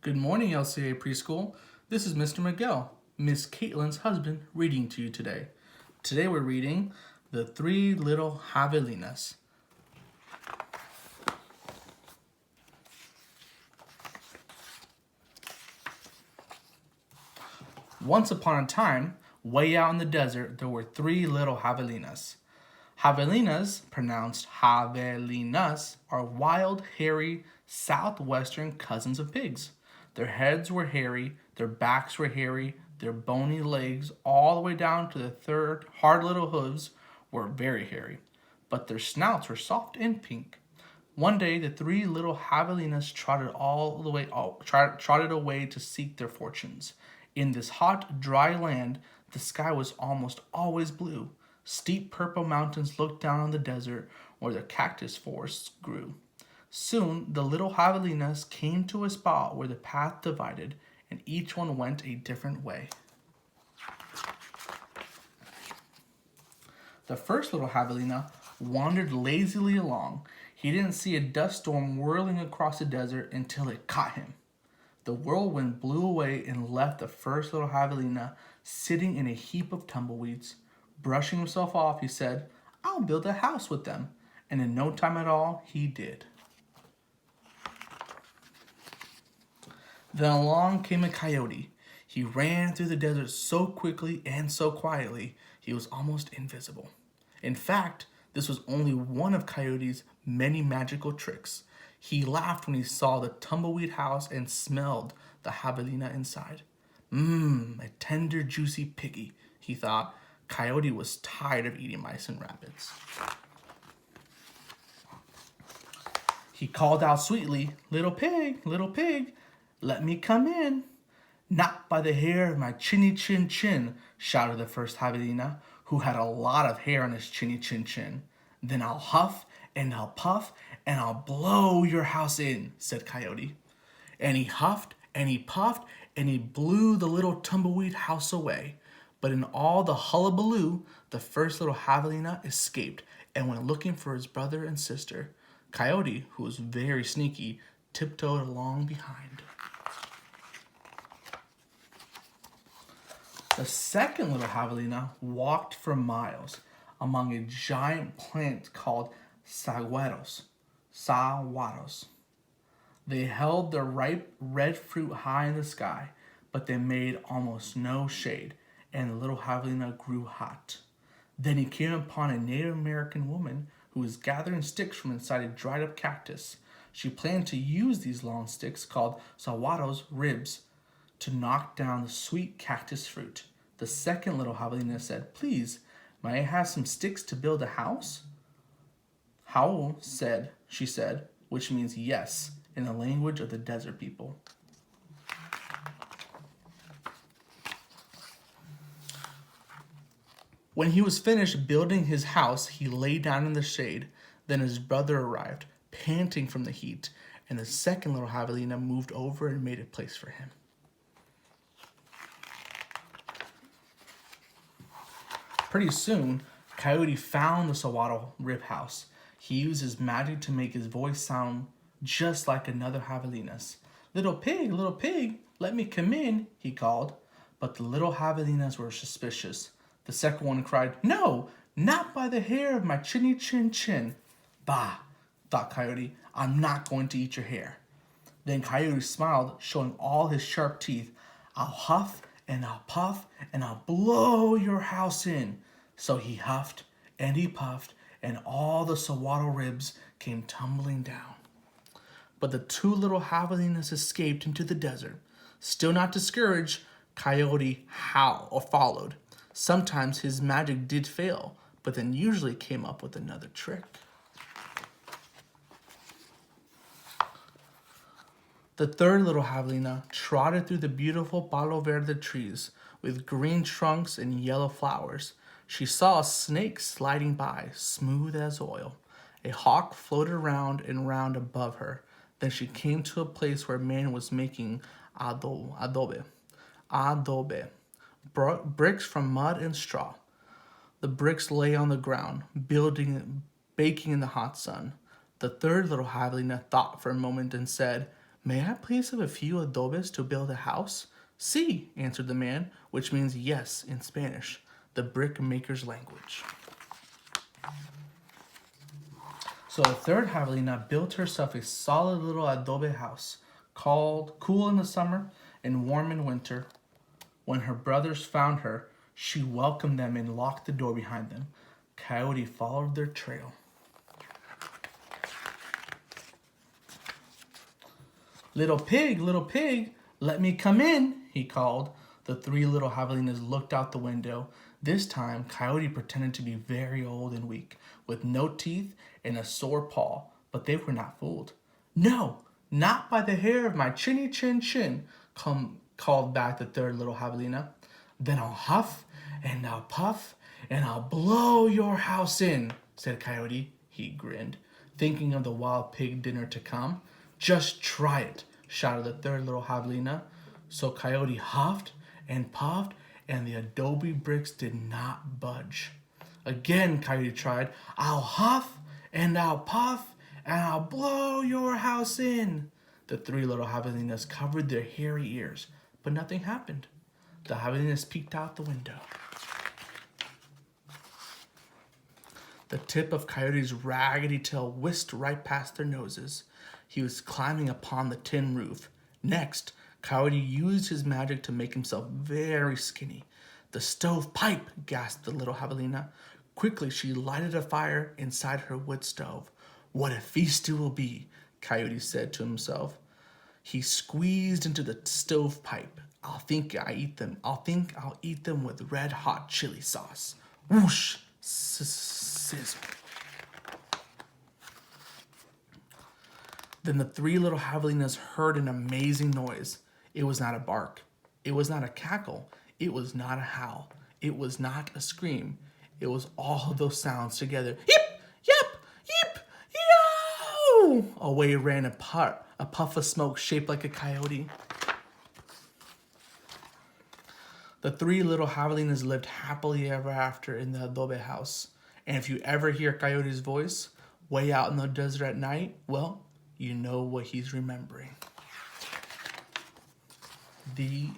Good morning, LCA Preschool. This is Mr. Miguel, Miss Caitlin's husband, reading to you today. Today we're reading The Three Little Javelinas. Once upon a time, way out in the desert, there were three little javelinas. Javelinas, pronounced Javelinas, are wild, hairy, southwestern cousins of pigs. Their heads were hairy, their backs were hairy, their bony legs, all the way down to the third hard little hooves, were very hairy. But their snouts were soft and pink. One day, the three little javelinas trotted away to seek their fortunes. In this hot, dry land, the sky was almost always blue. Steep purple mountains looked down on the desert where the cactus forests grew. Soon, the little javelinas came to a spot where the path divided, and each one went a different way. The first little javelina wandered lazily along. He didn't see a dust storm whirling across the desert until it caught him. The whirlwind blew away and left the first little javelina sitting in a heap of tumbleweeds. Brushing himself off, he said, "I'll build a house with them." And in no time at all, he did. Then along came a coyote. He ran through the desert so quickly and so quietly, he was almost invisible. In fact, this was only one of Coyote's many magical tricks. He laughed when he saw the tumbleweed house and smelled the javelina inside. A tender, juicy piggy, he thought. Coyote was tired of eating mice and rabbits. He called out sweetly, little pig, let me come in." "Not by the hair of my chinny chin chin," shouted the first javelina, who had a lot of hair on his chinny chin chin. "Then I'll huff and I'll puff and I'll blow your house in," said Coyote. And he huffed and he puffed and he blew the little tumbleweed house away. But in all the hullabaloo, the first little javelina escaped and went looking for his brother and sister. Coyote, who was very sneaky, tiptoed along behind. The second little javelina walked for miles among a giant plant called saguaros. They held their ripe red fruit high in the sky, but they made almost no shade, and the little javelina grew hot. Then he came upon a Native American woman who was gathering sticks from inside a dried up cactus. She planned to use these long sticks, called saguaros ribs, to knock down the sweet cactus fruit. The second little javelina said, "Please, may I have some sticks to build a house?" "How," she said, which means yes in the language of the desert people. When he was finished building his house, he lay down in the shade. Then his brother arrived, panting from the heat, and the second little javelina moved over and made a place for him. Pretty soon, Coyote found the saguaro rib house. He used his magic to make his voice sound just like another javelina's. Little pig, let me come in," he called. But the little javelinas were suspicious. The second one cried, "No, not by the hair of my chinny chin chin." "Bah," thought Coyote, "I'm not going to eat your hair." Then Coyote smiled, showing all his sharp teeth. "I'll huff and I'll puff and I'll blow your house in." So he huffed and he puffed, and all the saguaro ribs came tumbling down. But the two little javelinas escaped into the desert. Still not discouraged, Coyote followed. Sometimes his magic did fail, but then usually came up with another trick. The third little javelina trotted through the beautiful palo verde trees with green trunks and yellow flowers. She saw a snake sliding by, smooth as oil. A hawk floated round and round above her. Then she came to a place where a man was making adobe, bricks from mud and straw. The bricks lay on the ground, baking in the hot sun. The third little javelina thought for a moment and said, May I please have a few adobes to build a house? Sí, answered the man, which means yes in Spanish, the brick maker's language. So the third javelina built herself a solid little adobe house, called cool in the summer and warm in winter. When her brothers found her, she welcomed them and locked the door behind them. Coyote followed their trail. Little pig, let me come in, he called. The three little javelinas looked out the window. This time, Coyote pretended to be very old and weak, with no teeth and a sore paw, but they were not fooled. No, not by the hair of my chinny chin, called back the third little javelina. Then I'll huff and I'll puff and I'll blow your house in, said Coyote. He grinned, thinking of the wild pig dinner to come. Just try it, shouted the third little javelina. So Coyote huffed and puffed, and the adobe bricks did not budge. Again, Coyote tried. I'll huff and I'll puff and I'll blow your house in. The three little javelinas covered their hairy ears, but nothing happened. The javelinas peeked out the window. The tip of Coyote's raggedy tail whisked right past their noses. He was climbing upon the tin roof. Next, Coyote used his magic to make himself very skinny. The stove pipe, gasped the little javelina. Quickly, she lighted a fire inside her wood stove. What a feast it will be, Coyote said to himself. He squeezed into the stove pipe. I'll think I'll eat them with red hot chili sauce. Whoosh! Sizzle. Then the three little javelinas heard an amazing noise. It was not a bark. It was not a cackle. It was not a howl. It was not a scream. It was all of those sounds together. Yip! Yip! Yip! Yow! Away ran a puff of smoke shaped like a coyote. The three little javelinas lived happily ever after in the adobe house. And if you ever hear Coyote's voice way out in the desert at night, well, you know what he's remembering. The